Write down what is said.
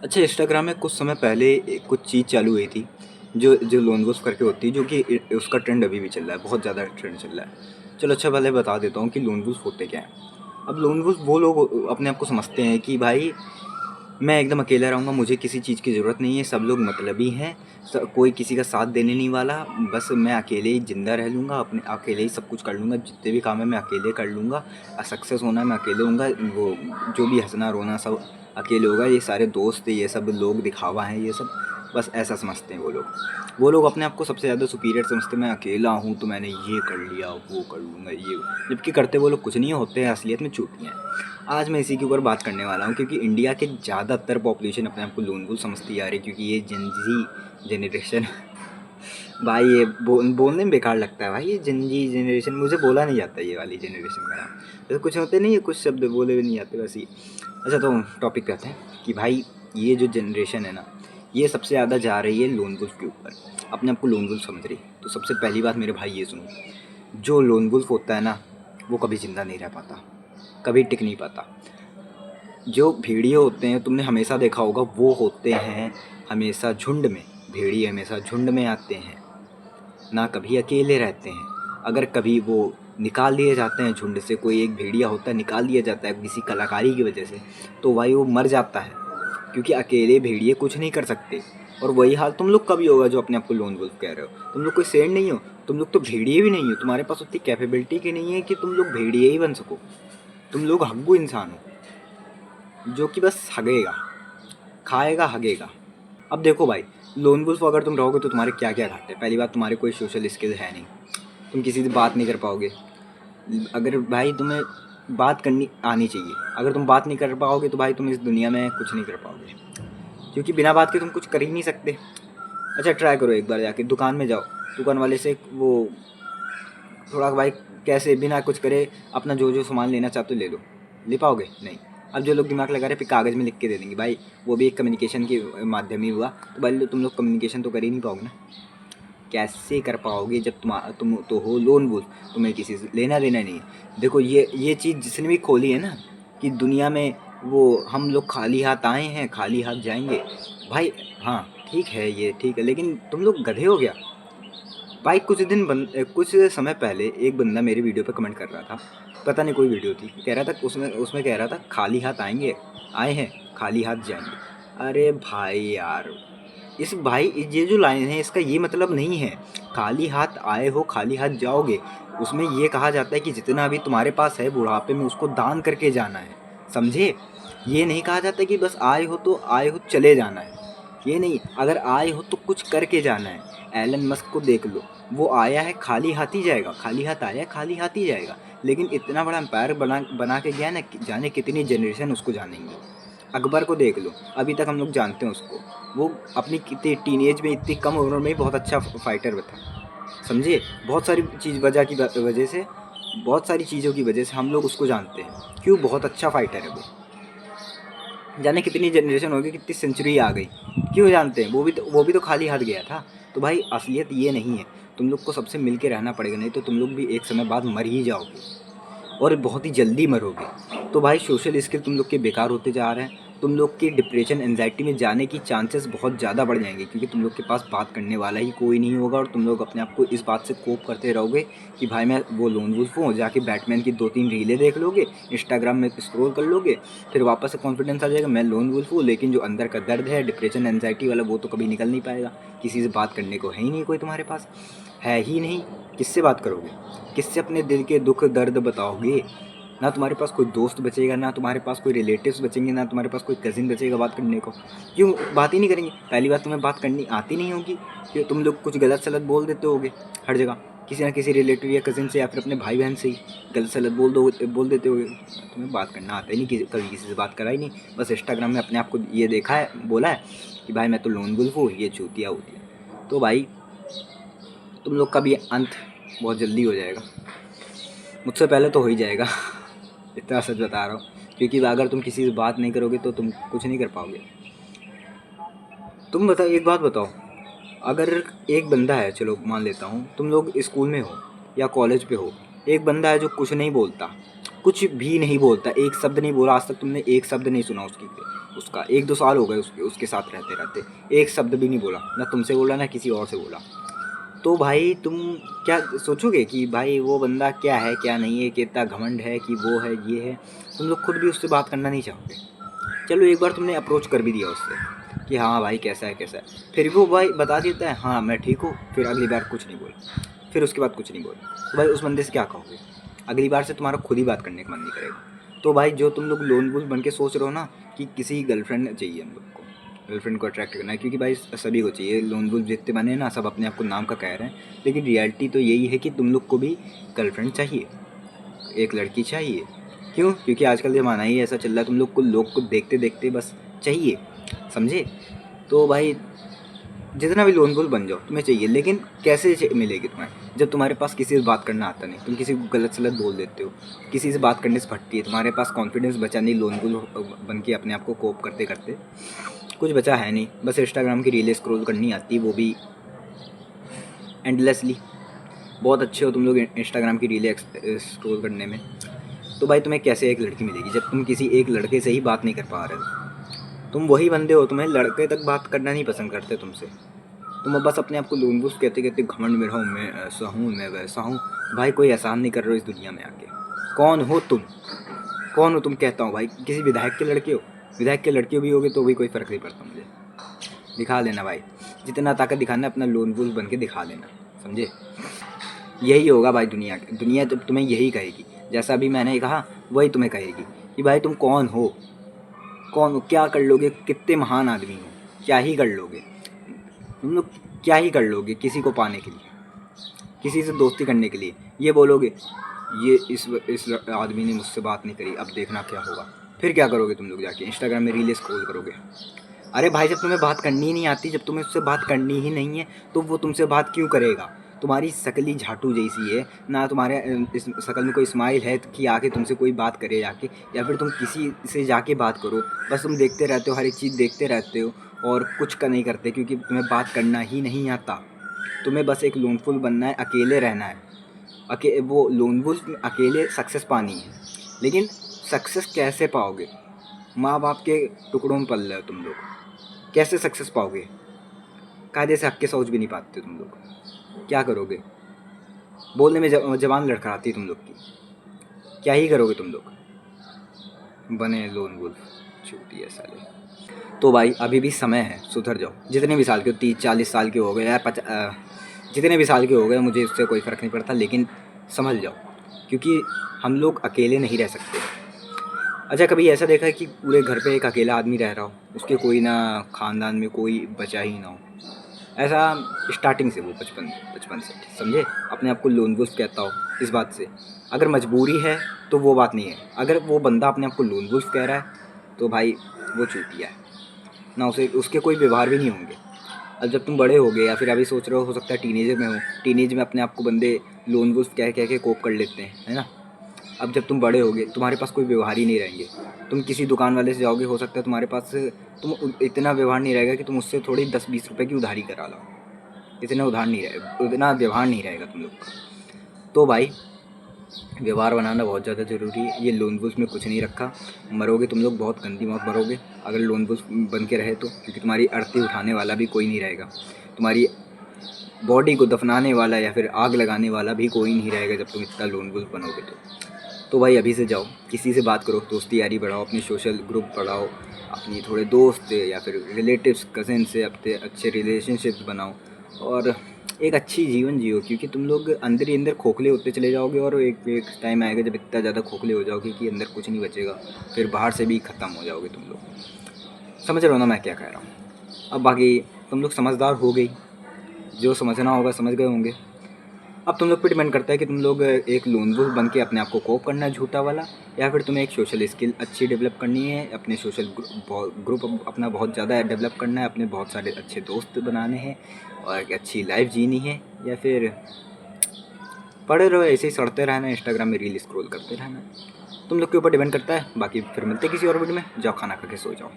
अच्छा, इंस्टाग्राम में कुछ समय पहले कुछ चीज़ चालू हुई थी जो जो लोन वोल्फ करके होती है, जो कि उसका ट्रेंड अभी भी चल रहा है, बहुत ज़्यादा ट्रेंड चल रहा है। चलो अच्छा, पहले बता देता हूँ कि लोन वोल्फ होते क्या हैं। अब लोन वोल्फ वो लोग अपने आप को समझते हैं कि भाई मैं एकदम अकेला रहूँगा, मुझे किसी चीज़ की ज़रूरत नहीं है, सब लोग मतलबी हैं, कोई किसी का साथ देने नहीं वाला, बस मैं अकेले ही ज़िंदा रह लूँगा, अपने अकेले ही सब कुछ कर लूँगा, जितने भी काम है मैं अकेले कर लूँगा, सक्सेस होना है मैं अकेले होऊंगा, वो जो भी हंसना रोना सब अकेले होगा, ये सारे दोस्त ये सब लोग दिखावा हैं, ये सब बस ऐसा समझते हैं वो लोग अपने आप को सबसे ज़्यादा सुपीरियर समझते हैं। मैं अकेला हूँ तो मैंने ये कर लिया, वो कर लूँगा, ये जबकि करते वो लोग कुछ नहीं होते हैं, असलियत में चूतियाँ हैं। आज मैं इसी के ऊपर बात करने वाला हूँ, क्योंकि इंडिया के ज़्यादातर पॉपुलेशन अपने आप को लोन वोल्फ समझती आ रही है, क्योंकि ये जेनजी जनरेशन भाई ये बोलने में बेकार लगता है भाई, ये जेनजी जनरेशन, मुझे बोला नहीं जाता ये वाली जनरेशन का नाम। जैसे कुछ होते नहीं है, कुछ शब्द बोले भी नहीं जाते वैसे ही। अच्छा, तो टॉपिक पे आते हैं कि भाई ये जो जनरेशन है ना, ये सबसे ज़्यादा जा रही है लोन वुल्फ के ऊपर, अपने आप को लोन वुल्फ समझ रही। तो सबसे पहली बात मेरे भाई ये सुनो, जो लोन वुल्फ होता है ना, वो कभी ज़िंदा नहीं रह पाता, कभी टिक नहीं पाता। जो भेड़िए होते हैं तुमने हमेशा देखा होगा, वो होते हैं हमेशा झुंड में। भेड़िए हमेशा झुंड में आते हैं, ना कभी अकेले रहते हैं। अगर कभी वो निकाल दिए जाते हैं झुंड से, कोई एक भेड़िया होता है निकाल दिया जाता है किसी कलाकारी की वजह से, तो भाई वो मर जाता है, क्योंकि अकेले भेड़िए कुछ नहीं कर सकते। और वही हाल तुम लोग का भी होगा जो अपने आप को लोन वुल्फ कह रहे हो। तुम लोग कोई शेर नहीं हो, तुम लोग तो भेड़िए भी नहीं हो, तुम्हारे पास उतनी कैपेबिलिटी की नहीं है कि तुम लोग भेड़िए ही बन सको। तुम लोग हग्गू इंसान हो, जो कि बस हगेगा, खाएगा, हगेगा। अब देखो भाई, लोन वुल्फ अगर तुम रहोगे तो तुम्हारे क्या क्या घाटे। पहली बात, तुम्हारे कोई सोशल स्किल है नहीं, तुम किसी से बात नहीं कर पाओगे। अगर भाई तुम्हें बात करनी आनी चाहिए, अगर तुम बात नहीं कर पाओगे तो भाई तुम इस दुनिया में कुछ नहीं कर पाओगे, क्योंकि बिना बात के तुम कुछ कर ही नहीं सकते। अच्छा, ट्राई करो एक बार, जाके दुकान में जाओ, दुकान वाले से वो थोड़ा भाई कैसे बिना कुछ करे अपना जो जो सामान लेना चाहते हो ले लो, ले पाओगे नहीं। अब जो लोग दिमाग लगा रहे फिर कागज़ में लिख के दे देंगे भाई, वो भी एक कम्युनिकेशन के माध्यम ही हुआ, तो भाई तुम लोग कम्युनिकेशन तो कर ही नहीं पाओगे ना। कैसे कर पाओगे जब तुम तो हो लोन वुल्फ, तुम्हें किसी से लेना देना नहीं है। देखो ये चीज़ जिसने भी खोली है ना, कि दुनिया में वो हम लोग खाली हाथ आए हैं खाली हाथ जाएंगे, भाई हाँ ठीक है, ये ठीक है, लेकिन तुम लोग गधे हो गया भाई। कुछ समय पहले एक बंदा मेरी वीडियो पे कमेंट कर रहा था, पता नहीं कोई वीडियो थी, कह रहा था उसमें उसमें कह रहा था खाली हाथ आएंगे, आए हैं खाली हाथ जाएंगे। अरे भाई यार, इस भाई ये जो लाइन है इसका ये मतलब नहीं है खाली हाथ आए हो खाली हाथ जाओगे। उसमें ये कहा जाता है कि जितना भी तुम्हारे पास है बुढ़ापे में उसको दान करके जाना है, समझे। ये नहीं कहा जाता कि बस आए हो तो आए हो चले जाना है, ये नहीं, अगर आए हो तो कुछ करके जाना है। एलन मस्क को देख लो, वो आया है खाली हाथ ही जाएगा, खाली हाथ आया है खाली हाथ ही जाएगा, लेकिन इतना बड़ा एम्पायर बना बना के गया ना, जाने कितनी जनरेशन उसको जानेंगे। अकबर को देख लो, अभी तक हम लोग जानते हैं उसको, वो अपनी कितनी टीनेज में इतनी कम उम्र में ही बहुत अच्छा फाइटर था, समझिए। बहुत सारी चीज़ वजह से, बहुत सारी चीज़ों की वजह से हम लोग उसको जानते हैं, क्यों, बहुत अच्छा फाइटर है वो। जाने कितनी जनरेशन हो गई, कितनी सेंचुरी आ गई, क्यों जानते हैं, वो भी तो खाली हाथ गया था। तो भाई असलियत ये नहीं है, तुम लोग को सबसे मिल के रहना पड़ेगा, नहीं तो तुम लोग भी एक समय बाद मर ही जाओगे, और बहुत ही जल्दी मरोगे। तो भाई सोशल स्किल तुम लोग के बेकार होते जा रहे हैं, तुम लोग की डिप्रेशन एंजाइटी में जाने की चांसेस बहुत ज़्यादा बढ़ जाएंगे, क्योंकि तुम लोग के पास बात करने वाला ही कोई नहीं होगा, और तुम लोग अपने आप को इस बात से कोप करते रहोगे कि भाई मैं वो लोन वुल्फ हूँ। जाके बैटमैन की 2-3 रीलें देख लोगे, इंस्टाग्राम में स्क्रॉल कर लोगे, फिर वापस से कॉन्फिडेंस आ जाएगा मैं लोन वुल्फ हूँ, लेकिन जो अंदर का दर्द है डिप्रेशन एंजाइटी वाला, वो तो कभी निकल नहीं पाएगा। किसी से बात करने को है ही नहीं, कोई तुम्हारे पास है ही नहीं, किससे बात करोगे, किससे अपने दिल के दुख दर्द बताओगे। ना तुम्हारे पास कोई दोस्त बचेगा, ना तुम्हारे पास कोई रिलेटिव्स बचेंगे, ना तुम्हारे पास कोई कज़िन बचेगा बात करने को। क्यों बात ही नहीं करेंगे, पहली बात तुम्हें बात करनी आती नहीं होगी, कि तुम लोग कुछ गलत सलत बोल देते होगे हर जगह, किसी ना किसी रिलेटिव या कज़िन से या फिर अपने भाई बहन से ही गलत सलत बोल देते होगे। तुम्हें बात करना आता ही नहीं, कभी किसी से बात करा ही नहीं, बस इंस्टाग्राम में अपने आप को ये देखा है, बोला है कि भाई मैं तो लोन वुल्फ हूँ, ये चूतिया होती है। तो भाई तुम लोग का भी अंत बहुत जल्दी हो जाएगा, मुझसे पहले तो हो ही जाएगा इतना सच बता रहा हूँ, क्योंकि अगर तुम किसी से बात नहीं करोगे तो तुम कुछ नहीं कर पाओगे। तुम बताओ, एक बात बताओ, अगर एक बंदा है, चलो मान लेता हूँ तुम लोग स्कूल में हो या कॉलेज पे हो, एक बंदा है जो कुछ नहीं बोलता, कुछ भी नहीं बोलता, एक शब्द नहीं बोला आज तक, तुमने एक शब्द नहीं सुना उसका 1-2 साल हो गए उसके साथ रहते रहते, एक शब्द भी नहीं बोला, ना तुमसे बोला ना किसी और से बोला। तो भाई तुम क्या सोचोगे कि भाई वो बंदा क्या है क्या नहीं है, कितना घमंड है कि वो है ये है, तुम लोग खुद भी उससे बात करना नहीं चाहोगे। चलो एक बार तुमने अप्रोच कर भी दिया उससे कि हाँ भाई कैसा है कैसा है, फिर भी वो भाई बता देता है हाँ मैं ठीक हूँ, फिर अगली बार कुछ नहीं बोला, फिर उसके बाद कुछ नहीं बोला, तो भाई उस बंदे से क्या कहोगे? अगली बार से तुम्हारा खुद ही बात करने का मन नहीं करेगा। तो भाई जो तुम लोग लोन वोन बन के सोच रहे हो ना कि किसी गर्लफ्रेंड चाहिए हम लोग को, गर्लफ्रेंड को अट्रैक्ट करना है, क्योंकि भाई सभी को चाहिए, लोन वोन जितने बने हैं ना सब अपने आप को नाम का कह रहे हैं, लेकिन रियलिटी तो यही है कि तुम लोग को भी गर्लफ्रेंड चाहिए, एक लड़की चाहिए। क्यों? क्योंकि आजकल ज़माना ही ऐसा चल रहा है, तुम लोग को देखते देखते बस चाहिए, समझे? तो भाई जितना भी लोन वोन बन जाओ तुम्हें चाहिए, लेकिन कैसे मिलेगी तुम्हें जब तुम्हारे पास किसी से बात करना आता नहीं, तुम किसी को गलत सलत बोल देते हो, किसी से बात करने से फटती है, तुम्हारे पास कॉन्फिडेंस बचा नहीं लोन वोन बन के अपने आप को कोप करते करते, कुछ बचा है नहीं, बस इंस्टाग्राम की रीलें स्क्रॉल करनी आती है, वो भी एंडलेसली। बहुत अच्छे हो तुम लोग इंस्टाग्राम की रीलें स्क्रॉल करने में, तो भाई तुम्हें कैसे एक लड़की मिलेगी जब तुम किसी एक लड़के से ही बात नहीं कर पा रहे हो? तुम वही बंदे हो, तुम्हें लड़के तक बात करना नहीं पसंद करते तुमसे, तुम बस अपने आप को लोनवुस कहते कहते घमंड में रहो, मैं ऐसा हूँ मैं वैसा हूँ। भाई कोई एहसान नहीं कर रहे हो इस दुनिया में आके। कौन हो तुम? कौन हो तुम कहता हूँ भाई? किसी विधायक के लड़के हो? विधायक के लड़के भी होगे तो भी कोई फ़र्क नहीं पड़ता मुझे। दिखा लेना भाई, जितना ताकत दिखाना है अपना लोनवुस बन के दिखा लेना, समझे? यही होगा भाई, दुनिया जब तुम्हें यही कहेगी, जैसा अभी मैंने कहा वही तुम्हें कहेगी कि भाई तुम कौन हो, कौन हो, क्या कर लोगे, कितने महान आदमी हो, क्या ही कर लोगे तुम लोग, क्या ही कर लोगे किसी को पाने के लिए, किसी से दोस्ती करने के लिए। ये बोलोगे ये इस आदमी ने मुझसे बात नहीं करी, अब देखना क्या होगा। फिर क्या करोगे तुम लोग? जाके इंस्टाग्राम में रील स्क्रॉल करोगे। अरे भाई जब तुम्हें बात करनी ही नहीं आती, जब तुम्हें उससे बात करनी ही नहीं है, तो वो तुमसे बात क्यों करेगा? तुम्हारी शक्ल ही झाटू जैसी है ना, तुम्हारे इस शक्ल में कोई स्माइल है कि आके तुमसे कोई बात करे जाके, या फिर तुम किसी से जाके बात करो। बस तुम देखते रहते हो, हर एक चीज़ देखते रहते हो और कुछ का नहीं करते, क्योंकि तुम्हें बात करना ही नहीं आता। तुम्हें बस एक लोन वुल्फ बनना है, अकेले रहना है। वो लोन वुल्फ में अकेले सक्सेस पानी है, लेकिन सक्सेस कैसे पाओगे? माँ बाप के टुकड़ों में पल रहे हो तुम लोग, कैसे सक्सेस पाओगे? कायदे से हक के सोच भी नहीं पाते तुम लोग, क्या करोगे? बोलने में जबान लड़खड़ाती है तुम लोग की, क्या ही करोगे तुम लोग? बने लोन वुल्फ, चूतिया साले। तो भाई अभी भी समय है, सुधर जाओ। जितने भी साल के हो, 30-40 साल के हो गए यार, जितने भी साल के हो गए, मुझे उससे कोई फ़र्क नहीं पड़ता, लेकिन संभल जाओ, क्योंकि हम लोग अकेले नहीं रह सकते। अच्छा कभी ऐसा देखा है कि पूरे घर पे एक अकेला आदमी रह रहा हो, उसके कोई ना ख़ानदान में कोई बचा ही ना हो? ऐसा स्टार्टिंग से, वो बचपन बचपन से, समझे? अपने आप को लोन वुल्फ कहता हो इस बात से। अगर मजबूरी है तो वो बात नहीं है, अगर वो बंदा अपने आप को लोन वुल्फ कह रहा है तो भाई वो चूतिया है ना, उसे उसके कोई व्यवहार भी नहीं होंगे। अब जब तुम बड़े होगे या फिर अभी सोच रहे हो सकता है टीनेजर में हो, टीनेज में अपने आप को बंदे लोन वुल्फ कह कह के कोप कर लेते हैं, है ना? अब जब तुम बड़े होगे तुम्हारे पास कोई व्यवहार ही नहीं रहेंगे, तुम किसी दुकान वाले से जाओगे, हो सकता है तुम्हारे पास इतना व्यवहार नहीं रहेगा कि तुम उससे थोड़ी 10-20 रुपए की उधारी करा लो, इतना उधार नहीं रहेगा, उतना व्यवहार नहीं रहेगा तुम लोग का। तो भाई व्यवहार बनाना बहुत ज़्यादा ज़रूरी है, ये लोन वुल्फ में कुछ नहीं रखा। मरोगे तुम लोग बहुत गंदी मौत मरोगे अगर लोन वुल्फ बन के रहे तो, क्योंकि तुम्हारी अर्थी उठाने वाला भी कोई नहीं रहेगा, तुम्हारी बॉडी को दफनाने वाला या फिर आग लगाने वाला भी कोई नहीं रहेगा जब तुम इतना लोन वुल्फ बनोगे तो भाई अभी से जाओ, किसी से बात करो, दोस्ती यारी बढ़ाओ, अपनी सोशल ग्रुप बढ़ाओ, अपनी थोड़े दोस्त या फिर रिलेटिव्स कज़न से अपने अच्छे रिलेशनशिप्स बनाओ और एक अच्छी जीवन जियो, क्योंकि तुम लोग अंदर ही अंदर खोखले होते चले जाओगे और एक टाइम आएगा जब इतना ज़्यादा खोखले हो जाओगे कि अंदर कुछ नहीं बचेगा, फिर बाहर से भी ख़त्म हो जाओगे तुम लोग। समझ रहे हो ना मैं क्या कह रहा हूँ? अब बाकी तुम लोग समझदार हो गई, जो समझना होगा समझ गए होंगे। अब तुम लोग पे डिपेंड करता है कि तुम लोग एक लोन वुल्फ बन के अपने आप को कोप करना है झूठा वाला, या फिर तुम्हें एक सोशल स्किल अच्छी डेवलप करनी है, अपने सोशल ग्रुप अपना बहुत ज़्यादा डेवलप करना है, अपने बहुत सारे अच्छे दोस्त बनाने हैं और एक अच्छी लाइफ जीनी है, या फिर पड़े रहो ऐसे ही सड़ते रहना, इंस्टाग्राम में रील स्क्रॉल करते रहना। तुम लोग के ऊपर डिपेंड करता है। बाकी फिर मिलते किसी और वीडियो में, जाओ खाना खा के सो जाओ।